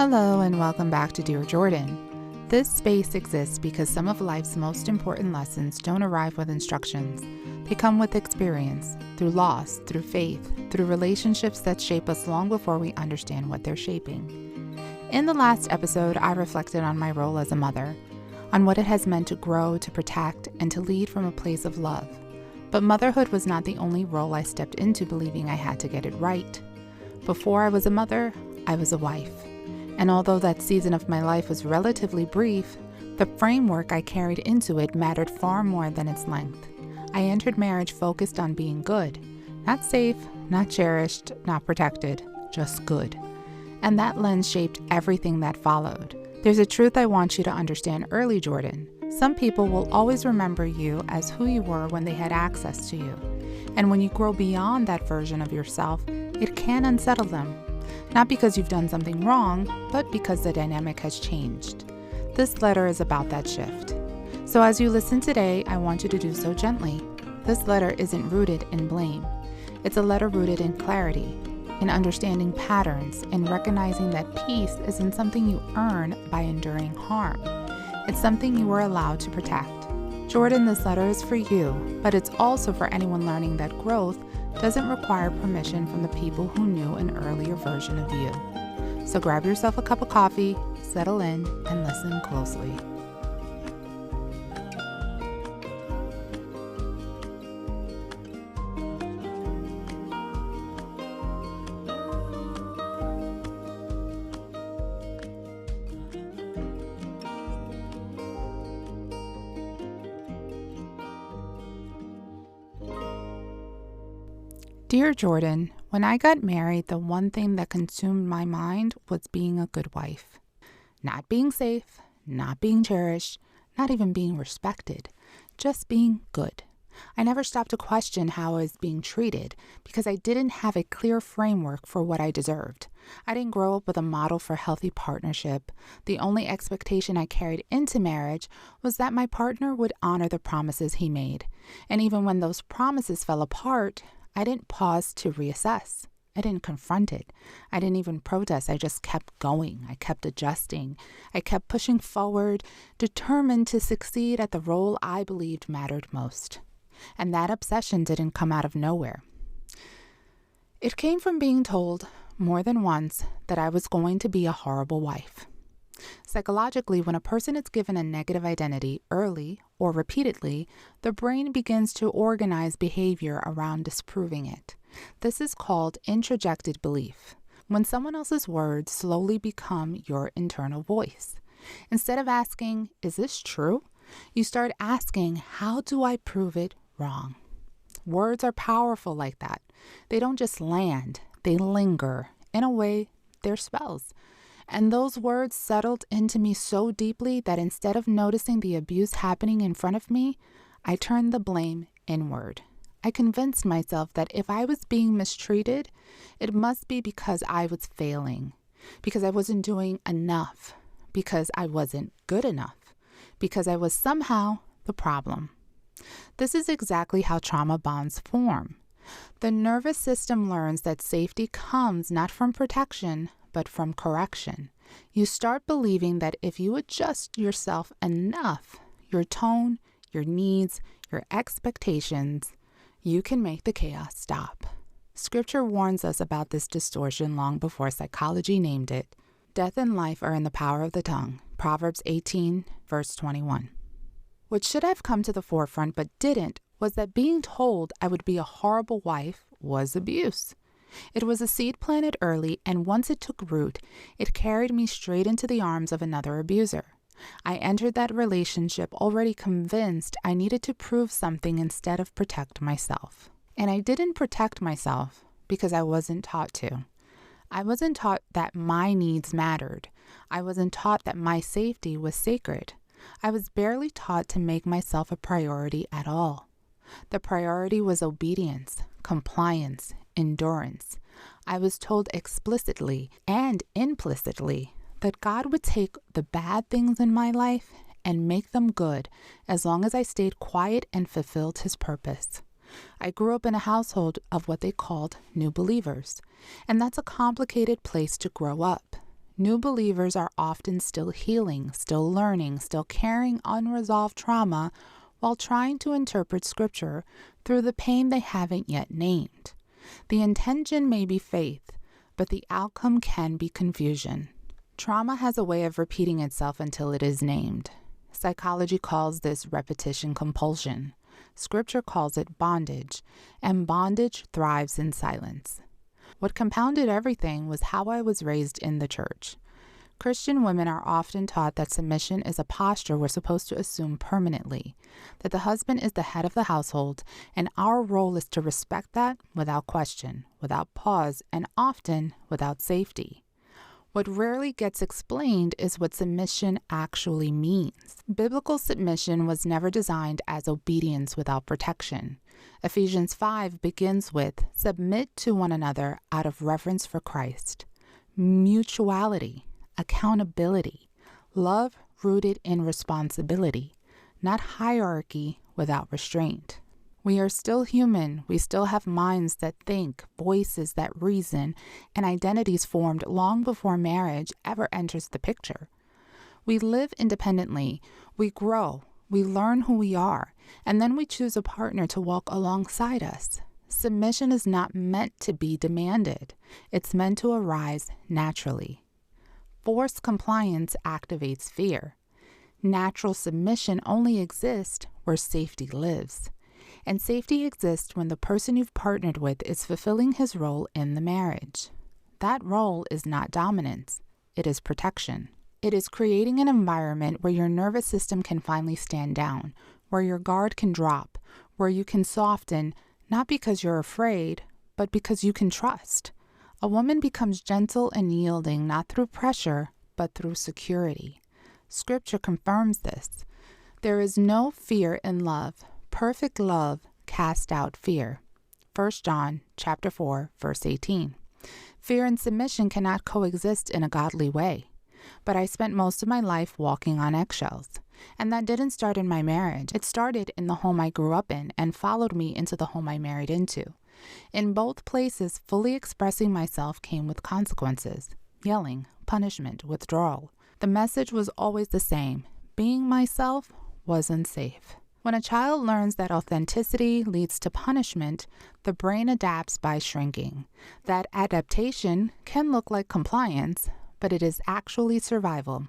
Hello and welcome back to Dear Jordan. This space exists because some of life's most important lessons don't arrive with instructions. They come with experience, through loss, through faith, through relationships that shape us long before we understand what they're shaping. In the last episode, I reflected on my role as a mother, on what it has meant to grow, to protect, and to lead from a place of love. But motherhood was not the only role I stepped into believing I had to get it right. Before I was a mother, I was a wife. And although that season of my life was relatively brief, the framework I carried into it mattered far more than its length. I entered marriage focused on being good, not safe, not cherished, not protected, just good. And that lens shaped everything that followed. There's a truth I want you to understand early, Jordan. Some people will always remember you as who you were when they had access to you. And when you grow beyond that version of yourself, it can unsettle them. Not because you've done something wrong, but because the dynamic has changed. This letter is about that shift. So as you listen today, I want you to do so gently. This letter isn't rooted in blame. It's a letter rooted in clarity, in understanding patterns, in recognizing that peace isn't something you earn by enduring harm. It's something you were allowed to protect. Jordan, this letter is for you, but it's also for anyone learning that growth doesn't require permission from the people who knew an earlier version of you. So grab yourself a cup of coffee, settle in, and listen closely. Dear Jordan, when I got married, the one thing that consumed my mind was being a good wife. Not being safe, not being cherished, not even being respected, just being good. I never stopped to question how I was being treated because I didn't have a clear framework for what I deserved. I didn't grow up with a model for healthy partnership. The only expectation I carried into marriage was that my partner would honor the promises he made. And even when those promises fell apart, I didn't pause to reassess. I didn't confront it. I didn't even protest. I just kept going. I kept adjusting. I kept pushing forward, determined to succeed at the role I believed mattered most. And that obsession didn't come out of nowhere. It came from being told more than once that I was going to be a horrible wife. Psychologically, when a person is given a negative identity early or repeatedly, the brain begins to organize behavior around disproving it. This is called introjected belief, when someone else's words slowly become your internal voice. Instead of asking, "Is this true?" you start asking, "How do I prove it wrong?" Words are powerful like that. They don't just land, they linger. In a way, they're spells. And those words settled into me so deeply that instead of noticing the abuse happening in front of me, I turned the blame inward. I convinced myself that if I was being mistreated, it must be because I was failing, because I wasn't doing enough, because I wasn't good enough, because I was somehow the problem. This is exactly how trauma bonds form. The nervous system learns that safety comes not from protection, but from correction. You start believing that if you adjust yourself enough, your tone, your needs, your expectations, you can make the chaos stop. Scripture warns us about this distortion long before psychology named it. Death and life are in the power of the tongue. Proverbs 18, verse 21. What should have come to the forefront but didn't was that being told I would be a horrible wife was abuse. It was a seed planted early, and once it took root, it carried me straight into the arms of another abuser. I entered that relationship already convinced I needed to prove something instead of protect myself. And I didn't protect myself because I wasn't taught to. I wasn't taught that my needs mattered. I wasn't taught that my safety was sacred. I was barely taught to make myself a priority at all. The priority was obedience, compliance, endurance. I was told explicitly and implicitly that God would take the bad things in my life and make them good as long as I stayed quiet and fulfilled His purpose. I grew up in a household of what they called new believers, and that's a complicated place to grow up. New believers are often still healing, still learning, still carrying unresolved trauma while trying to interpret Scripture through the pain they haven't yet named. The intention may be faith, but the outcome can be confusion. Trauma has a way of repeating itself until it is named. Psychology calls this repetition compulsion. Scripture calls it bondage, and bondage thrives in silence. What compounded everything was how I was raised in the church. Christian women are often taught that submission is a posture we're supposed to assume permanently, that the husband is the head of the household, and our role is to respect that without question, without pause, and often without safety. What rarely gets explained is what submission actually means. Biblical submission was never designed as obedience without protection. Ephesians 5 begins with, "Submit to one another out of reverence for Christ." Mutuality, accountability, love rooted in responsibility, not hierarchy without restraint. We are still human. We still have minds that think, voices that reason, and identities formed long before marriage ever enters the picture. We live independently. We grow. We learn who we are, and then we choose a partner to walk alongside us. Submission is not meant to be demanded. It's meant to arise naturally. Forced compliance activates fear. Natural submission only exists where safety lives. And safety exists when the person you've partnered with is fulfilling his role in the marriage. That role is not dominance. It is protection. It is creating an environment where your nervous system can finally stand down, where your guard can drop, where you can soften, not because you're afraid, but because you can trust. A woman becomes gentle and yielding not through pressure, but through security. Scripture confirms this. There is no fear in love. Perfect love casts out fear. 1 John chapter 4, verse 18. Fear and submission cannot coexist in a godly way. But I spent most of my life walking on eggshells. And that didn't start in my marriage. It started in the home I grew up in and followed me into the home I married into. In both places, fully expressing myself came with consequences: yelling, punishment, withdrawal. The message was always the same. Being myself was unsafe. When a child learns that authenticity leads to punishment, the brain adapts by shrinking. That adaptation can look like compliance, but it is actually survival.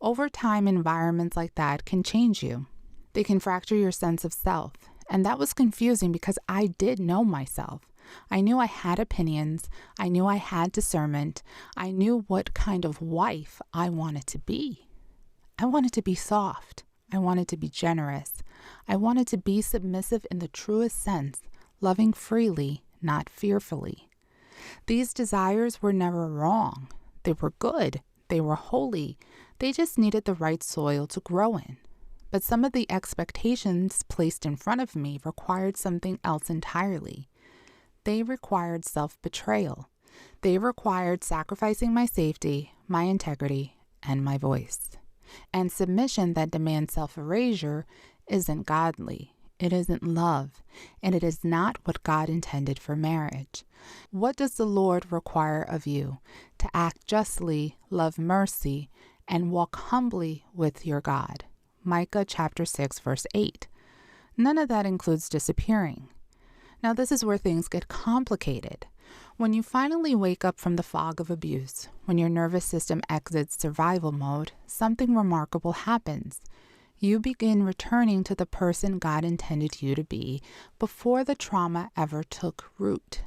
Over time, environments like that can change you. They can fracture your sense of self. And that was confusing because I did know myself. I knew I had opinions. I knew I had discernment. I knew what kind of wife I wanted to be. I wanted to be soft. I wanted to be generous. I wanted to be submissive in the truest sense, loving freely, not fearfully. These desires were never wrong. They were good. They were holy. They just needed the right soil to grow in. But some of the expectations placed in front of me required something else entirely. They required self-betrayal. They required sacrificing my safety, my integrity, and my voice. And submission that demands self-erasure isn't godly. It isn't love, and it is not what God intended for marriage. What does the Lord require of you? To act justly, love mercy, and walk humbly with your God. Micah chapter 6, verse 8. None of that includes disappearing. Now, this is where things get complicated. When you finally wake up from the fog of abuse, when your nervous system exits survival mode, something remarkable happens. You begin returning to the person God intended you to be before the trauma ever took root.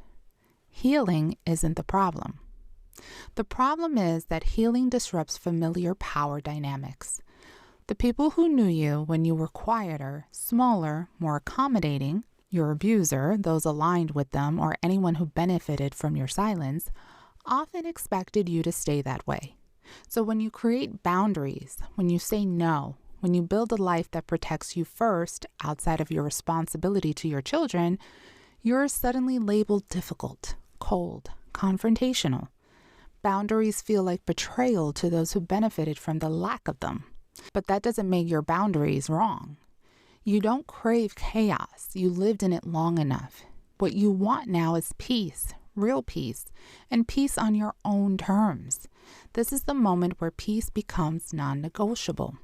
Healing isn't the problem. The problem is that healing disrupts familiar power dynamics. The people who knew you when you were quieter, smaller, more accommodating, your abuser, those aligned with them, or anyone who benefited from your silence, often expected you to stay that way. So when you create boundaries, when you say no, when you build a life that protects you first, outside of your responsibility to your children, you're suddenly labeled difficult, cold, confrontational. Boundaries feel like betrayal to those who benefited from the lack of them. But that doesn't make your boundaries wrong. You don't crave chaos. You lived in it long enough. What you want now is peace, real peace, and peace on your own terms. This is the moment where peace becomes non-negotiable.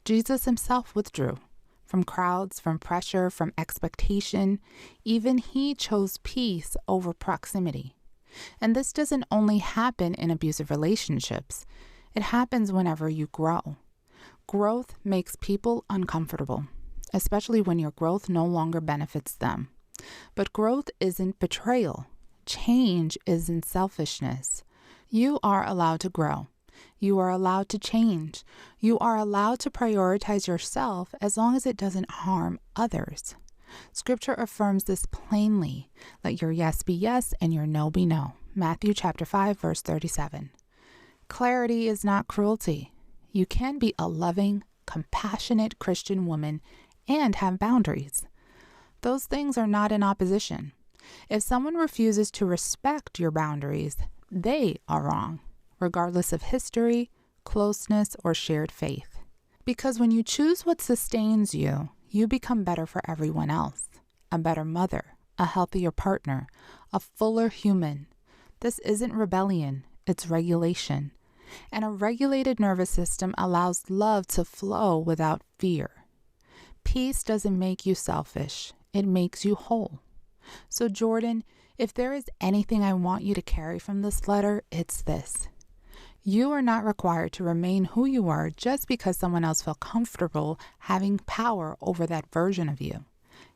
Jesus himself withdrew from crowds, from pressure, from expectation. Even he chose peace over proximity. And this doesn't only happen in abusive relationships. It happens whenever you grow. Growth makes people uncomfortable, especially when your growth no longer benefits them. But growth isn't betrayal. Change isn't selfishness. You are allowed to grow. You are allowed to change. You are allowed to prioritize yourself as long as it doesn't harm others. Scripture affirms this plainly. Let your yes be yes and your no be no. Matthew chapter 5, verse 37. Clarity is not cruelty. You can be a loving, compassionate Christian woman and have boundaries. Those things are not in opposition. If someone refuses to respect your boundaries, they are wrong, regardless of history, closeness, or shared faith. Because when you choose what sustains you, you become better for everyone else. A better mother, a healthier partner, a fuller human. This isn't rebellion, it's regulation. And a regulated nervous system allows love to flow without fear. Peace doesn't make you selfish, it makes you whole. So Jordan, if there is anything I want you to carry from this letter, it's this. You are not required to remain who you are just because someone else felt comfortable having power over that version of you.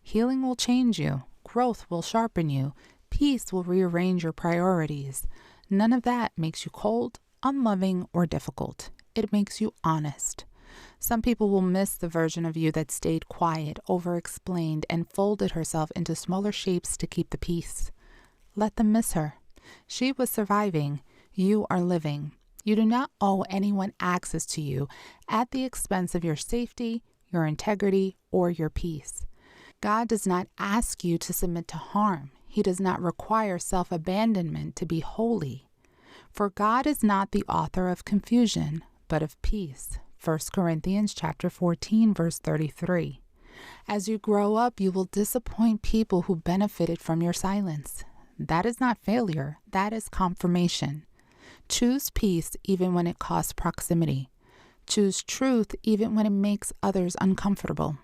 Healing will change you. Growth will sharpen you. Peace will rearrange your priorities. None of that makes you cold, unloving, or difficult. It makes you honest. Some people will miss the version of you that stayed quiet, over-explained, and folded herself into smaller shapes to keep the peace. Let them miss her. She was surviving. You are living. You do not owe anyone access to you at the expense of your safety, your integrity, or your peace. God does not ask you to submit to harm. He does not require self-abandonment to be holy. For God is not the author of confusion, but of peace. 1 Corinthians chapter 14, verse 33. As you grow up, you will disappoint people who benefited from your silence. That is not failure. That is confirmation. Choose peace even when it costs proximity. Choose truth even when it makes others uncomfortable.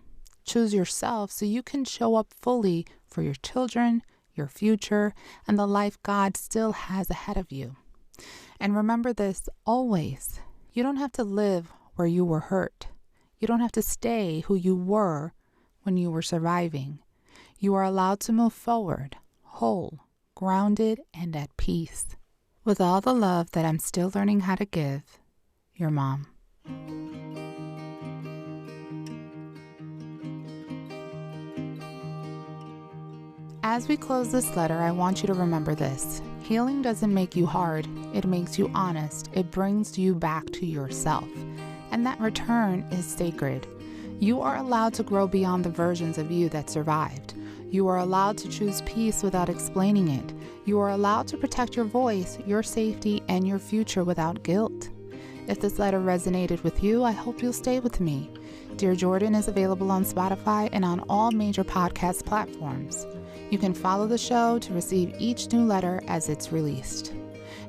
Choose yourself so you can show up fully for your children, your future, and the life God still has ahead of you. And remember this always. You don't have to live where you were hurt. You don't have to stay who you were when you were surviving. You are allowed to move forward, whole, grounded, and at peace. With all the love that I'm still learning how to give, your mom. As we close this letter, I want you to remember this. Healing doesn't make you hard. It makes you honest. It brings you back to yourself. And that return is sacred. You are allowed to grow beyond the versions of you that survived. You are allowed to choose peace without explaining it. You are allowed to protect your voice, your safety, and your future without guilt. If this letter resonated with you, I hope you'll stay with me. Dear Jordan is available on Spotify and on all major podcast platforms. You can follow the show to receive each new letter as it's released.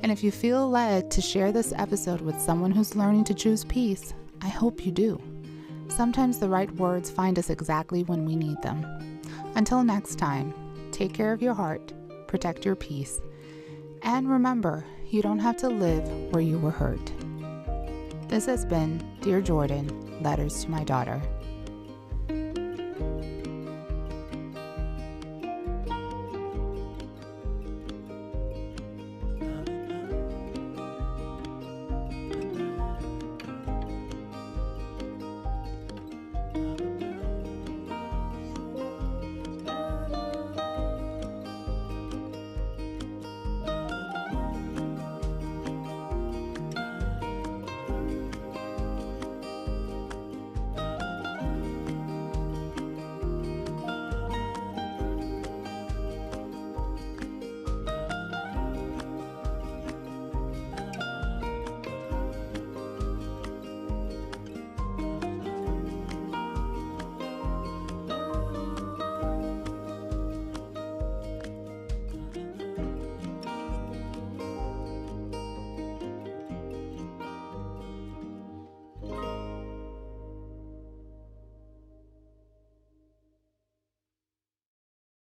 And if you feel led to share this episode with someone who's learning to choose peace, I hope you do. Sometimes the right words find us exactly when we need them. Until next time, take care of your heart, protect your peace, and remember, you don't have to live where you were hurt. This has been Dear Jordan, Letters to My Daughter.